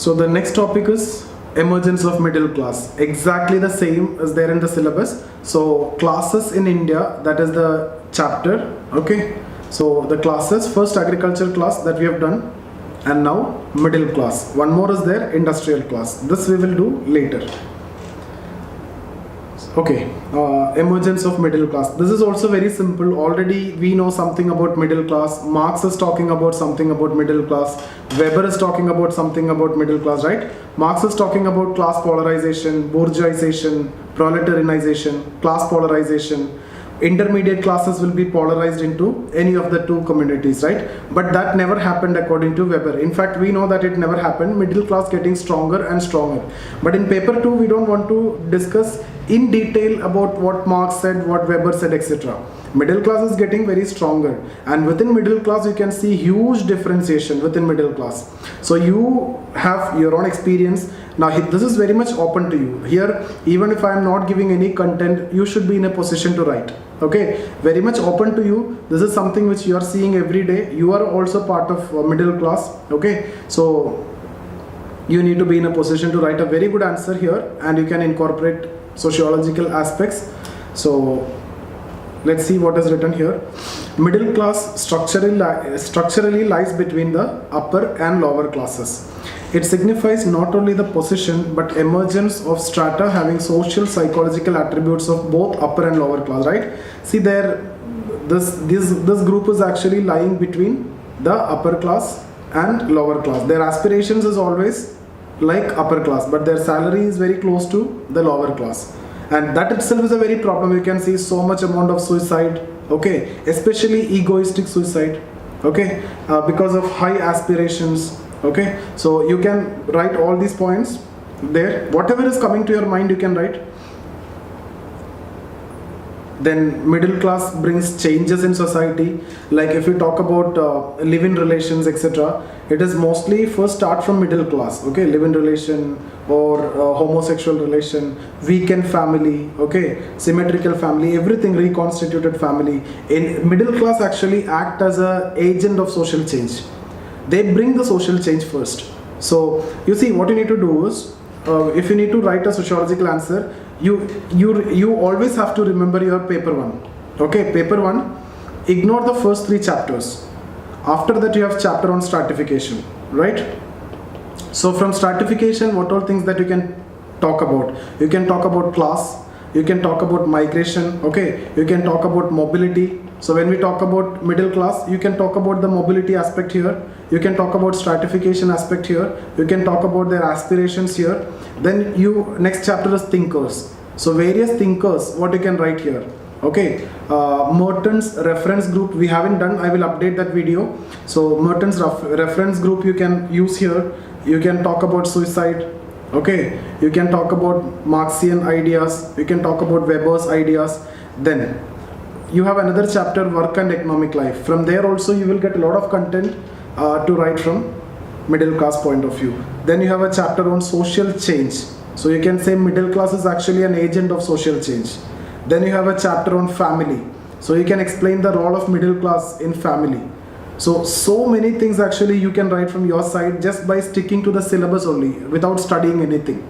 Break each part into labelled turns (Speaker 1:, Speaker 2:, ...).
Speaker 1: So the next topic is emergence of middle class. Exactly the same as there in the syllabus. So classes in India, that is the chapter. Okay. So the classes, first agriculture class that we have done, and now middle class. One more is there, industrial class. This we will do later. Okay, emergence of middle class. This is also very simple. Already we know something about middle class. Marx is talking about something about middle class. Weber is talking about something about middle class, right? Marx is talking about class polarization, bourgeoisization, proletarianization, class polarization. Intermediate classes will be polarized into any of the two communities, right? But that never happened according to Weber. In fact, we know that it never happened. Middle class getting stronger and stronger. But in paper 2, we don't want to discuss in detail about what Marx said, what Weber said, etc. Middle class is getting very stronger, and within middle class you can see huge differentiation within middle class. So you have your own experience. Now this is very much open to you. Here, even if I am not giving any content, you should be in a position to write. Okay, very much open to you. This is something which you are seeing every day. You are also part of middle class. Okay, so you need to be in a position to write a very good answer here, and you can incorporate sociological aspects. So let's see what is written here. Middle class structurally lies between the upper and lower classes. It signifies not only the position but emergence of strata having social psychological attributes of both upper and lower class, right? See there, this group is actually lying between the upper class and lower class. Their aspirations is always like upper class, but their salary is very close to the lower class. And that itself is a very problem. You can see so much amount of suicide, okay, especially egoistic suicide, okay, because of high aspirations, okay. So you can write all these points there. Whatever is coming to your mind, you can write. Then middle class brings changes in society. Like if we talk about live-in relations, etc., it is mostly first start from middle class, okay, live-in relation or homosexual relation, weekend family, okay, symmetrical family, everything, reconstituted family. In middle class actually act as a agent of social change. They bring the social change first. So you see, what you need to do is, if you need to write a sociological answer, you always have to remember your paper 1. Okay, paper 1, ignore the first 3 chapters. After that you have chapter on stratification, right? So from stratification, what all things that you can talk about? You can talk about class, you can talk about migration, okay, you can talk about mobility. So when we talk about middle class, you can talk about the mobility aspect here, you can talk about stratification aspect here, you can talk about their aspirations here. Then next chapter is thinkers. So various thinkers, what you can write here, okay. Merton's reference group we haven't done, I will update that video. So Merton's reference group you can use here. You can talk about suicide, okay, you can talk about Marxian ideas, you can talk about Weber's ideas. Then you have another chapter, work and economic life. From there also you will get a lot of content to write from middle class point of view. Then you have a chapter on social change. So you can say middle class is actually an agent of social change. Then you have a chapter on family. So you can explain the role of middle class in family. So many things actually you can write from your side just by sticking to the syllabus only without studying anything.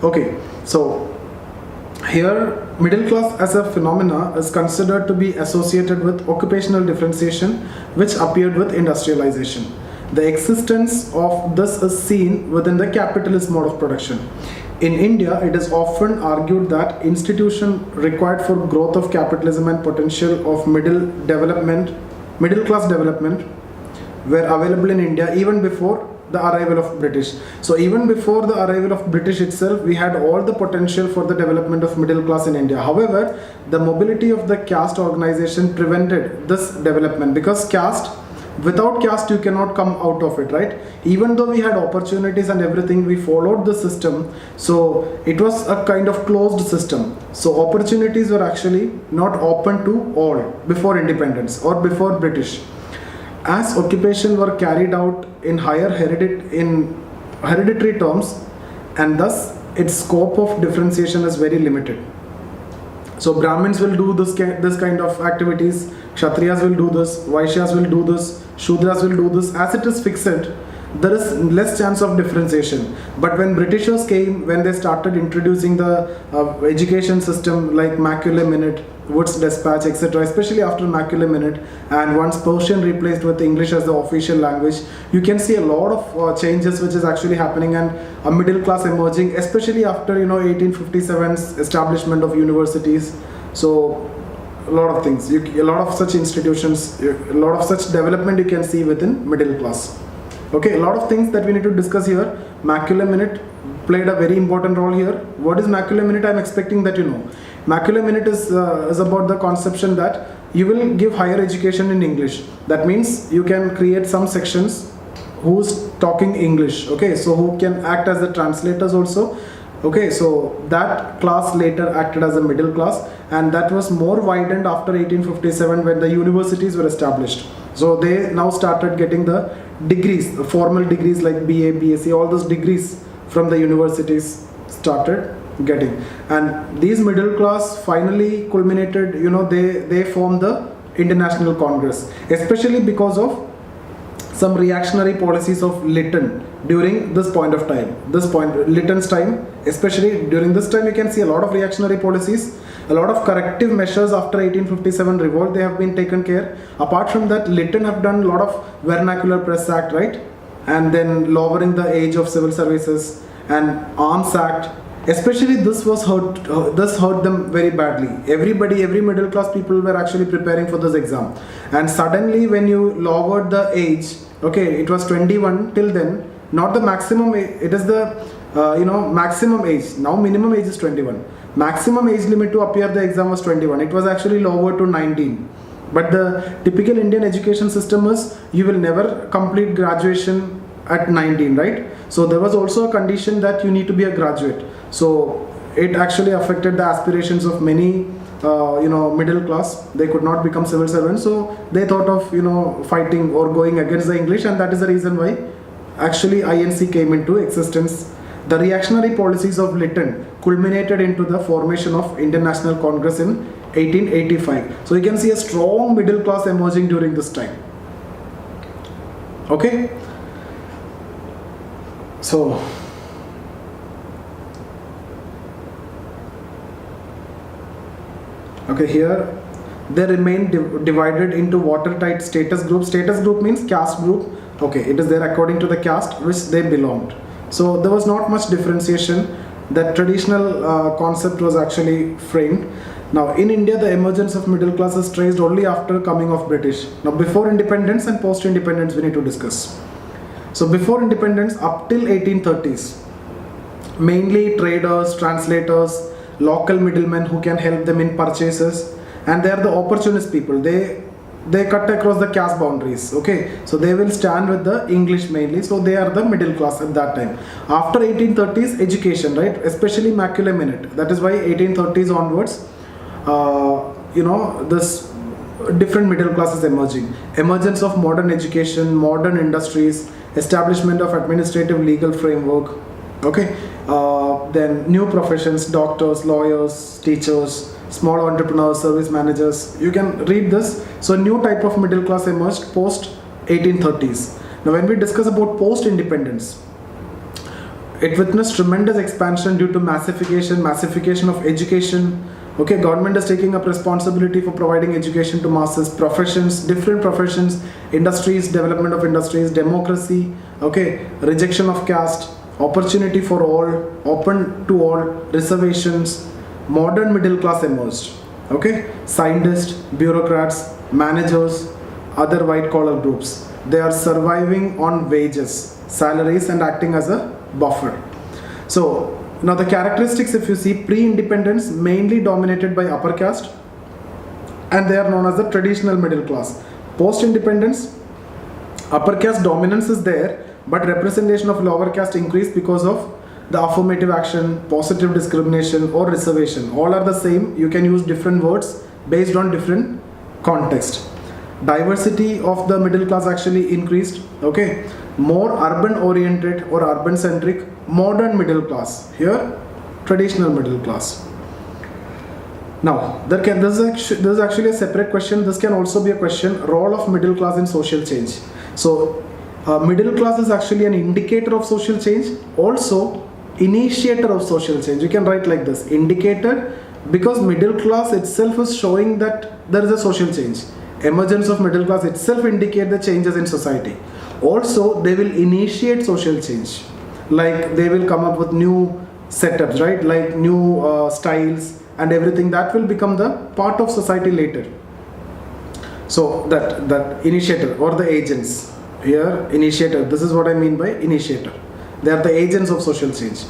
Speaker 1: Okay, so here middle class as a phenomena is considered to be associated with occupational differentiation which appeared with industrialization. The existence of this is seen within the capitalist mode of production. In India, it is often argued that institutions required for growth of capitalism and potential of middle class development were available in India even before the arrival of British. So even before the arrival of British itself, we had all the potential for the development of middle class in India. However, the mobility of the caste organization prevented this development, because without caste you cannot come out of it, right? Even though we had opportunities and everything, we followed the system. So it was a kind of closed system. So opportunities were actually not open to all before independence or before British. As occupation were carried out in higher hereditary terms, and thus its scope of differentiation is very limited. So Brahmins will do this kind of activities, Kshatriyas will do this, Vaishyas will do this, Shudras will do this. As it is fixed, there is less chance of differentiation. But when Britishers came, when they started introducing the education system like Macaulay Minute, Wood's Dispatch, etc., especially after Macaulay Minute, and once Persian replaced with English as the official language, you can see a lot of changes which is actually happening, and a middle class emerging, especially after 1857's establishment of universities. So a lot of things, a lot of such institutions, a lot of such development you can see within middle class. Okay, a lot of things that we need to discuss here. Macaulay Minute played a very important role here. What is Macaulay Minute? I'm expecting that you know. Macaulay Minute is about the conception that you will give higher education in English. That means you can create some sections who's talking English, okay, so who can act as the translators also. Okay, so that class later acted as a middle class, and that was more widened after 1857 when the universities were established. So they now started getting the degrees, the formal degrees like BA, BSc, all those degrees from the universities started getting. And these middle class finally culminated, they formed the International Congress, especially because of some reactionary policies of Lytton during this point of time. Lytton's time, especially during this time, you can see a lot of reactionary policies, a lot of corrective measures after 1857 revolt, they have been taken care. Apart from that, Lytton have done a lot of Vernacular Press Act, right? And then lowering the age of civil services and Arms Act. Especially this hurt them very badly. Every middle class people were actually preparing for this exam, and suddenly when you lowered the age, okay, it was 21 till then, not the maximum age, it is the maximum age. Now minimum age is 21. Maximum age limit to appear the exam was 21. It was actually lowered to 19. But the typical Indian education system is you will never complete graduation at 19, right? So there was also a condition that you need to be a graduate. So it actually affected the aspirations of many middle class. They could not become civil servants, so they thought of fighting or going against the English, and that is the reason why actually INC came into existence. The reactionary policies of Lytton culminated into the formation of International Congress in 1885. So you can see a strong middle class emerging during this time. Okay, so here they remain divided into watertight status group. Status group means caste group. Okay, it is there according to the caste which they belonged. So there was not much differentiation. That traditional concept was actually framed. Now in India, the emergence of middle class is traced only after coming of British. Now before independence and post independence we need to discuss. So before independence up till 1830s, mainly traders, translators, local middlemen who can help them in purchases, and they are the opportunist people. They cut across the caste boundaries. Okay, so they will stand with the English mainly, so they are the middle class at that time. After 1830s, education, right, especially Macaulay Minute, that is why 1830s onwards this different middle classes emerging. Emergence of modern education, modern industries, establishment of administrative legal framework. Okay, then new professions, doctors, lawyers, teachers, small entrepreneurs, service managers. You can read this. So new type of middle class emerged post 1830s. Now when we discuss about post independence, it witnessed tremendous expansion due to massification of education. Okay, government is taking up responsibility for providing education to masses, professions, different professions, industries, development of industries, democracy, okay, rejection of caste, opportunity for all, open to all, reservations. Modern middle class emerged. Okay, scientists, bureaucrats, managers, other white collar groups. They are surviving on wages, salaries, and acting as a buffer. So now the characteristics, if you see, pre-independence mainly dominated by upper caste, and they are known as the traditional middle class. Post-independence, upper caste dominance is there, but representation of lower caste increased because of the affirmative action, positive discrimination, or reservation. All are the same. You can use different words based on different context. Diversity of the middle class actually increased. Okay, more urban oriented or urban centric, modern middle class. Here, traditional middle class. Now, this is actually a separate question. This can also be a question: role of middle class in social change. So, Middle class is actually an indicator of social change, also initiator of social change. You can write like this: indicator, because middle class itself is showing that there is a social change. Emergence of middle class itself indicate the changes in society. Also, they will initiate social change, like they will come up with new setups, right? Like new styles and everything that will become the part of society later. So that initiator or the agents here, initiator. This is what I mean by initiator. They are the agents of social change.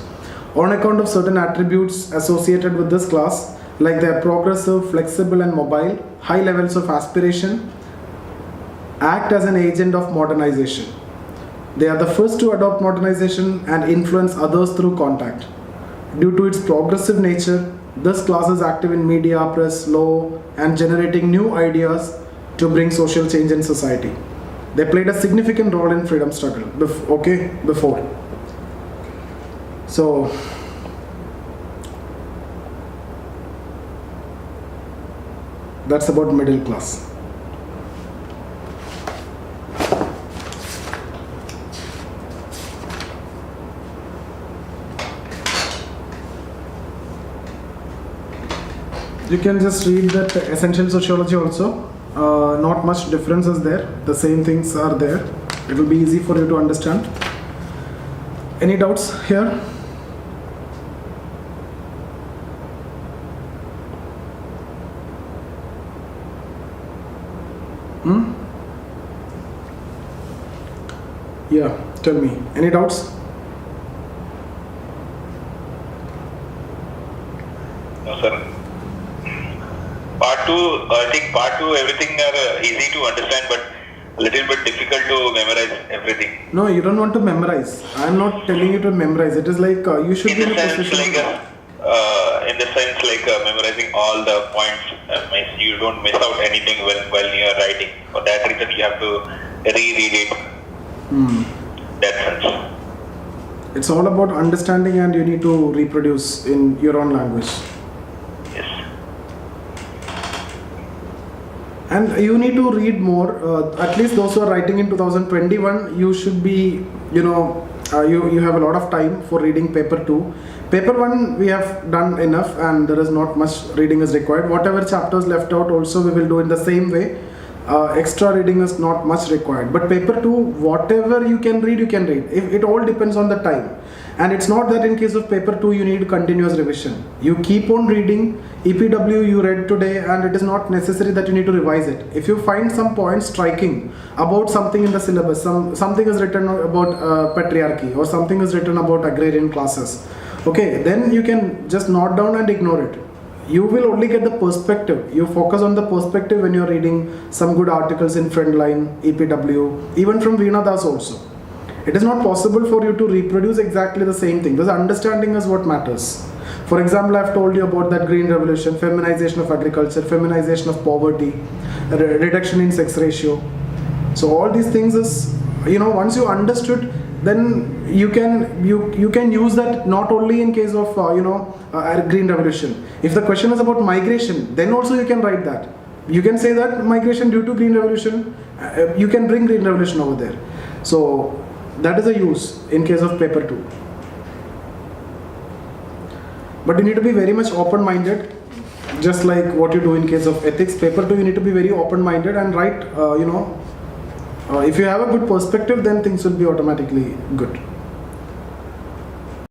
Speaker 1: On account of certain attributes associated with this class, like they are progressive, flexible, and mobile, high levels of aspiration, act as an agent of modernization. They are the first to adopt modernization and influence others through contact. Due to its progressive nature, this class is active in media, press, law, and generating new ideas to bring social change in society. They played a significant role in freedom struggle before. So that's about middle class. You can just read that essential sociology also. Not much difference is there. The same things are there. It will be easy for you to understand. Any doubts here? Yeah, tell me. Any doubts?
Speaker 2: No, sir. Part 2, I think part 2, everything are easy to understand, but a little bit difficult to memorize everything.
Speaker 1: No, you don't want to memorize. I am not telling you to memorize. It is like you should be in a position
Speaker 2: in the sense like memorizing all the points, you don't miss out anything while you are writing. For that reason, you have to reread it. That sense.
Speaker 1: It's all about understanding, and you need to reproduce in your own language.
Speaker 2: Yes.
Speaker 1: And you need to read more. At least those who are writing in 2021, you should be, you have a lot of time for reading paper 2. Paper 1 we have done enough, and there is not much reading is required. Whatever chapters left out also we will do in the same way. Extra reading is not much required. But paper 2, whatever you can read, you can read. It all depends on the time. And it's not that in case of paper 2 you need continuous revision. You keep on reading. EPW you read today, and it is not necessary that you need to revise it. If you find some points striking about something in the syllabus, something is written about patriarchy, or something is written about agrarian classes, okay, then you can just note down and ignore it. You will only get the perspective. You focus on the perspective when you are reading some good articles in Friendline, EPW, even from Veena Das also. It is not possible for you to reproduce exactly the same thing. Because understanding is what matters. For example, I have told you about that green revolution, feminization of agriculture, feminization of poverty, reduction in sex ratio. So all these things is, once you understood, then you can use that not only in case of green revolution. If the question is about migration, then also you can write that. You can say that migration due to green revolution, you can bring green revolution over there. So that is a use in case of paper 2. But you need to be very much open-minded, just like what you do in case of ethics. Paper 2, you need to be very open-minded and write, if you have a good perspective, then things will be automatically good.